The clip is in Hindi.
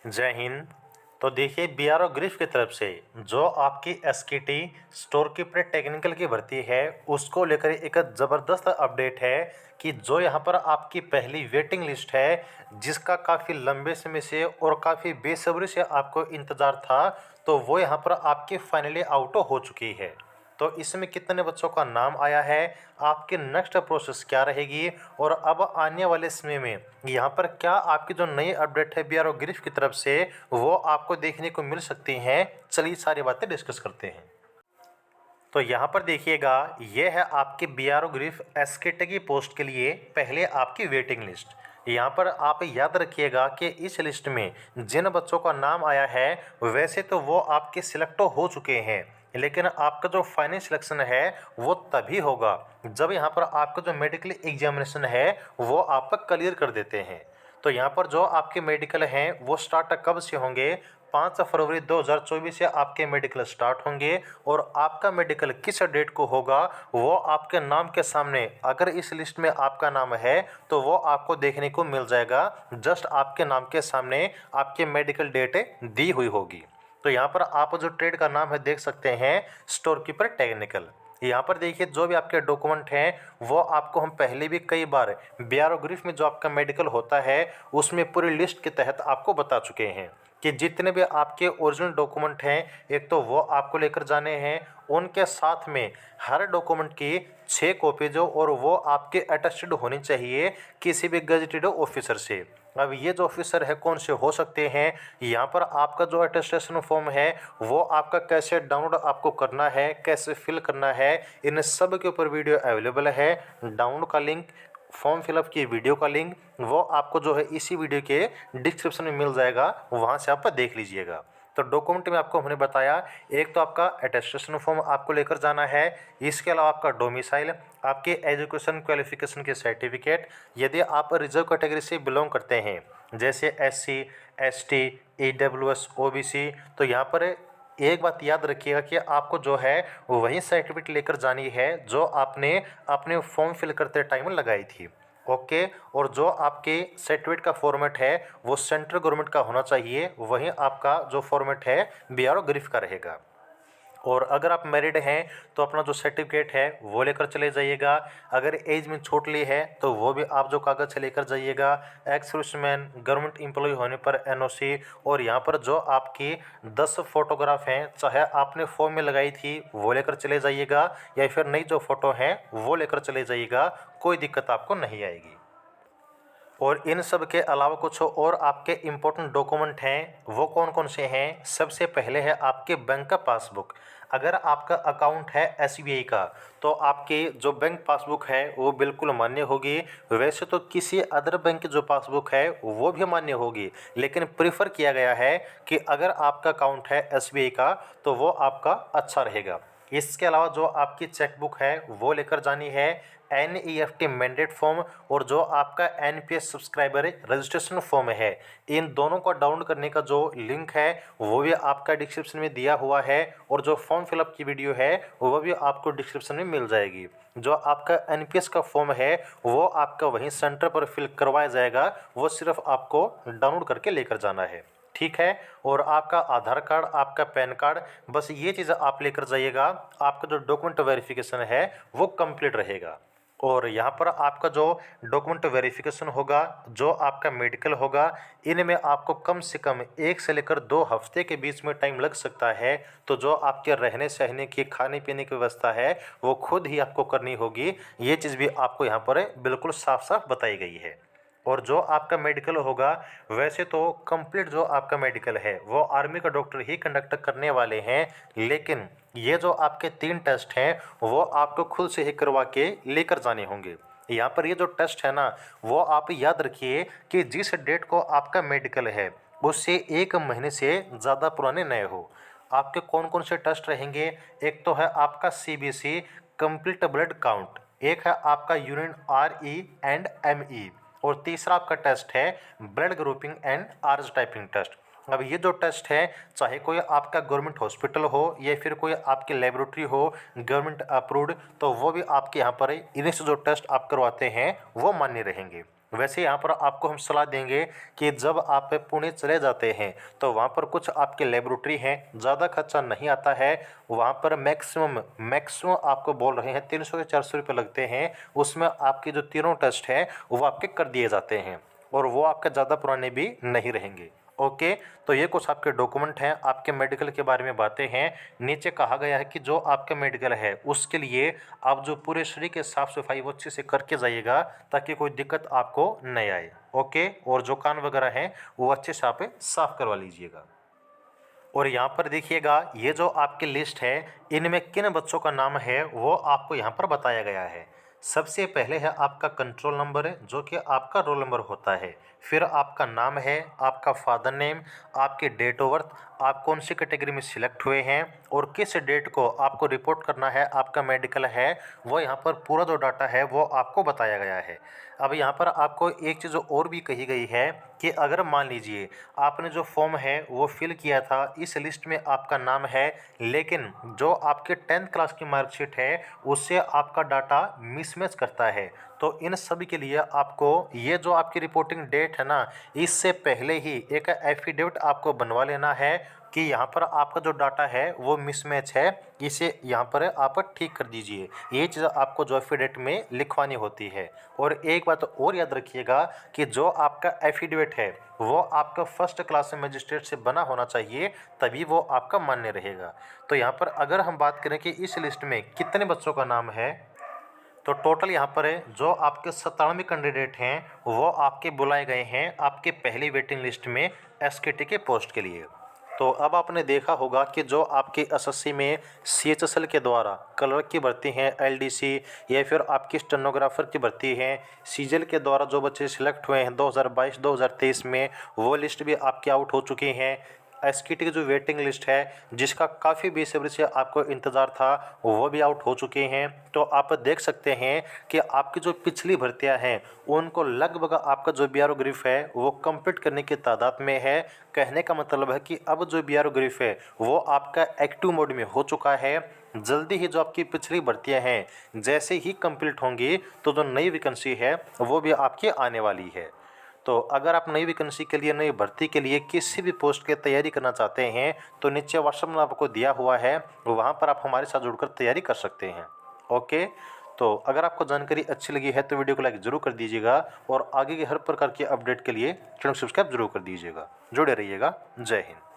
जय हिंद। तो देखिए बीआरओ ग्रिफ की तरफ से जो आपकी एसकेटी स्टोर कीपर टेक्निकल की भर्ती है उसको लेकर एक ज़बरदस्त अपडेट है कि जो यहाँ पर आपकी पहली वेटिंग लिस्ट है जिसका काफ़ी लंबे समय से और काफ़ी बेसब्री से आपको इंतज़ार था, तो वो यहाँ पर आपकी फाइनली आउट हो चुकी है। तो इसमें कितने बच्चों का नाम आया है, आपकी नेक्स्ट प्रोसेस क्या रहेगी और अब आने वाले समय में यहाँ पर क्या आपकी जो नई अपडेट है बीआरओ ग्रिफ की तरफ से वो आपको देखने को मिल सकती हैं। चलिए सारी बातें डिस्कस करते हैं। तो यहाँ पर देखिएगा, ये है आपके बीआरओ ग्रिफ एसकेटी की पोस्ट के लिए पहले आपकी वेटिंग लिस्ट। यहाँ पर आप याद रखिएगा कि इस लिस्ट में जिन बच्चों का नाम आया है वैसे तो वो आपके सिलेक्ट हो चुके हैं, लेकिन आपका जो फाइनल सिलेक्शन है वो तभी होगा जब यहाँ पर आपका जो मेडिकल एग्जामिनेशन है वो आप क्लियर कर देते हैं। तो यहाँ पर जो आपके मेडिकल हैं वो स्टार्ट कब से होंगे, 5 फरवरी 2024 से आपके मेडिकल स्टार्ट होंगे और आपका मेडिकल किस डेट को होगा वो आपके नाम के सामने, अगर इस लिस्ट में आपका नाम है तो वो आपको देखने को मिल जाएगा। जस्ट आपके नाम के सामने आपके मेडिकल डेट दी हुई होगी। तो यहाँ पर आप जो ट्रेड का नाम है देख सकते हैं, स्टोर कीपर टेक्निकल। यहाँ पर देखिए जो भी आपके डॉक्यूमेंट हैं वो आपको हम पहले भी कई बार बीआरओ ग्रिफ में जो आपका मेडिकल होता है उसमें पूरी लिस्ट के तहत आपको बता चुके हैं कि जितने भी आपके ओरिजिनल डॉक्यूमेंट हैं एक तो वो आपको लेकर जाने हैं, उनके साथ में हर डॉक्यूमेंट की 6 कॉपीज और वो आपके अटेस्टेड होनी चाहिए किसी भी गजेटेड ऑफिसर से। अब ये जो ऑफिसर है कौन से हो सकते हैं, यहाँ पर आपका जो अटेस्टेशन फॉर्म है वो आपका कैसे डाउनलोड आपको करना है, कैसे फिल करना है, इन सब के ऊपर वीडियो अवेलेबल है। डाउनलोड का लिंक, फॉर्म फिलअप की वीडियो का लिंक वो आपको जो है इसी वीडियो के डिस्क्रिप्शन में मिल जाएगा, वहाँ से आप देख लीजिएगा। तो डॉक्यूमेंट में आपको हमने बताया, एक तो आपका अटेस्टेशन फॉर्म आपको लेकर जाना है, इसके अलावा आपका डोमिसाइल, आपके एजुकेशन क्वालिफिकेशन के सर्टिफिकेट, यदि आप रिजर्व कैटेगरी से बिलोंग करते हैं जैसे SC ST EWS OBC, तो यहाँ पर एक बात याद रखिएगा कि आपको जो है वही सर्टिफिकेट लेकर जानी है जो आपने अपने फॉर्म फिल करते टाइम लगाई थी। ओके, और जो आपके सर्टिफिकेट का फॉर्मेट है वो सेंट्रल गवर्नमेंट का होना चाहिए, वहीं आपका जो फॉर्मेट है बीआरओ ग्रिफ का रहेगा। और अगर आप मैरिड हैं तो अपना जो सर्टिफिकेट है वो लेकर चले जाइएगा। अगर एज में छूट ली है तो वो भी आप जो कागज़ लेकर जाइएगा। एक्स सर्विसमैन, गवर्नमेंट एम्प्लॉय होने पर NOC, और यहाँ पर जो आपकी 10 फोटोग्राफ हैं चाहे आपने फॉर्म में लगाई थी वो लेकर चले जाइएगा या फिर नई जो फ़ोटो हैं वो लेकर चले जाइएगा, कोई दिक्कत आपको नहीं आएगी। और इन सब के अलावा कुछ और आपके इम्पोर्टेंट डॉक्यूमेंट हैं, वो कौन कौन से हैं। सबसे पहले है आपके बैंक का पासबुक। अगर आपका अकाउंट है SBI का तो आपकी जो बैंक पासबुक है वो बिल्कुल मान्य होगी। वैसे तो किसी अदर बैंक की जो पासबुक है वो भी मान्य होगी, लेकिन प्रीफर किया गया है कि अगर आपका अकाउंट है SBI का तो वो आपका अच्छा रहेगा। इसके अलावा जो आपकी चेकबुक है वो लेकर जानी है, NEFT मैंडेट फॉर्म और जो आपका NPS सब्सक्राइबर रजिस्ट्रेशन फॉर्म है, इन दोनों को डाउनलोड करने का जो लिंक है वो भी आपका डिस्क्रिप्शन में दिया हुआ है, और जो फॉर्म फिलअप की वीडियो है वो भी आपको डिस्क्रिप्शन में मिल जाएगी। जो आपका NPS का फॉर्म है वो आपका वहीं सेंटर पर फिल करवाया जाएगा, वो सिर्फ आपको डाउनलोड करके लेकर जाना है, ठीक है। और आपका आधार कार्ड, आपका पैन कार्ड, बस ये चीज़ आप लेकर जाइएगा, आपका जो डॉक्यूमेंट वेरिफिकेशन है वो कंप्लीट रहेगा। और यहाँ पर आपका जो डॉक्यूमेंट वेरिफिकेशन होगा, जो आपका मेडिकल होगा, इनमें आपको कम से कम 1 से लेकर 2 हफ्ते के बीच में टाइम लग सकता है। तो जो आपके रहने सहने की, खाने पीने की व्यवस्था है वो खुद ही आपको करनी होगी। ये चीज़ भी आपको यहाँ पर बिल्कुल साफ साफ बताई गई है। और जो आपका मेडिकल होगा, वैसे तो कंप्लीट जो आपका मेडिकल है वो आर्मी का डॉक्टर ही कंडक्ट करने वाले हैं, लेकिन ये जो आपके 3 टेस्ट हैं वो आपको खुद से ही करवा के लेकर जाने होंगे। यहाँ पर ये जो टेस्ट है ना, वो आप याद रखिए कि जिस डेट को आपका मेडिकल है उससे 1 महीने से ज़्यादा पुराने नए हो। आपके कौन कौन से टेस्ट रहेंगे, एक तो है आपका CBC कंप्लीट ब्लड काउंट, एक है आपका यूरिन RE एंड ME, और तीसरा आपका टेस्ट है blood grouping and Rh typing test. अब ये जो टेस्ट है चाहे कोई आपका गवर्नमेंट हॉस्पिटल हो या फिर कोई आपकी लेबोरेटरी हो गवर्नमेंट अप्रूव्ड, तो वो भी आपके यहाँ पर इन्हीं से जो टेस्ट आप करवाते हैं वो मान्य रहेंगे। वैसे यहाँ पर आपको हम सलाह देंगे कि जब आप पुणे चले जाते हैं तो वहाँ पर कुछ आपके लेबोरेटरी हैं, ज़्यादा खर्चा नहीं आता है। वहाँ पर मैक्सिमम आपको बोल रहे हैं 300 से 400 रुपये लगते हैं। उसमें आपके जो तीनों टेस्ट हैं वो आपके कर दिए जाते हैं और वो आपके ज़्यादा पुराने भी नहीं रहेंगे। ओके, तो ये कुछ आपके डॉक्यूमेंट हैं, आपके मेडिकल के बारे में बातें हैं। नीचे कहा गया है कि जो आपका मेडिकल है उसके लिए आप जो पूरे शरीर के साफ़ सफाई वो अच्छे से करके जाइएगा ताकि कोई दिक्कत आपको नहीं आए। ओके, और जो कान वगैरह हैं वो अच्छे से आप साफ़ करवा लीजिएगा। और यहाँ पर देखिएगा, ये जो आपकी लिस्ट है इनमें किन बच्चों का नाम है वो आपको यहाँ पर बताया गया है। सबसे पहले है आपका कंट्रोल नंबर है जो कि आपका रोल नंबर होता है। फिर आपका नाम है, आपका फादर नेम, आपकी डेट ऑफ बर्थ, आप कौन सी कैटेगरी में सिलेक्ट हुए हैं और किस डेट को आपको रिपोर्ट करना है, आपका मेडिकल है वो यहाँ पर पूरा जो डाटा है वो आपको बताया गया है। अब यहाँ पर आपको एक चीज़ और भी कही गई है कि अगर मान लीजिए आपने जो फॉर्म है वो फिल किया था, इस लिस्ट में आपका नाम है, लेकिन जो आपके 10th क्लास की मार्कशीट है उससे आपका डाटा मिसमैच करता है, तो इन सभी के लिए आपको ये जो आपकी रिपोर्टिंग डेट है ना, इससे पहले ही एक एफिडेविट आपको बनवा लेना है कि यहाँ पर आपका जो डाटा है वो मिसमैच है, इसे यहाँ पर आप ठीक कर दीजिए। ये चीज़ आपको जो एफिडेविट में लिखवानी होती है। और एक बात और याद रखिएगा कि जो आपका एफिडेविट है वो आपका फर्स्ट क्लास मजिस्ट्रेट से बना होना चाहिए, तभी वो आपका मान्य रहेगा। तो यहाँ पर अगर हम बात करें कि इस लिस्ट में कितने बच्चों का नाम है, तो टोटल यहाँ पर जो आपके 97 कैंडिडेट हैं वो आपके बुलाए गए हैं आपके पहली वेटिंग लिस्ट में एसकेटी के पोस्ट के लिए। तो अब आपने देखा होगा कि जो आपके एसएससी में सीएचएसएल के द्वारा क्लर्क की भर्ती है, एलडीसी या फिर आपकी स्टेनोग्राफर की भर्ती है, सीजीएल के द्वारा जो बच्चे सिलेक्ट हुए हैं 2022-2023 में, वो लिस्ट भी आपके आउट हो चुकी हैं। एसकेटी की जो वेटिंग लिस्ट है जिसका काफ़ी बेसब्री से आपको इंतज़ार था वो भी आउट हो चुके हैं। तो आप देख सकते हैं कि आपकी जो पिछली भर्तियां हैं उनको लगभग आपका जो बीआरओ ग्रीफ है वो कंप्लीट करने की तादाद में है। कहने का मतलब है कि अब जो बीआरओ ग्रीफ है वो आपका एक्टिव मोड में हो चुका है। जल्दी ही जो आपकी पिछली भर्तियां हैं जैसे ही कंप्लीट होंगी तो जो नई वैकेंसी है वो भी आपकी आने वाली है। तो अगर आप नई वैकेंसी के लिए, नई भर्ती के लिए किसी भी पोस्ट की तैयारी करना चाहते हैं तो नीचे व्हाट्सएप नंबर आपको दिया हुआ है, वहाँ पर आप हमारे साथ जुड़कर तैयारी कर सकते हैं। ओके, तो अगर आपको जानकारी अच्छी लगी है तो वीडियो को लाइक ज़रूर कर दीजिएगा और आगे की हर प्रकार की अपडेट के लिए चैनल सब्सक्राइब जरूर कर दीजिएगा। जुड़े रहिएगा। जय हिंद।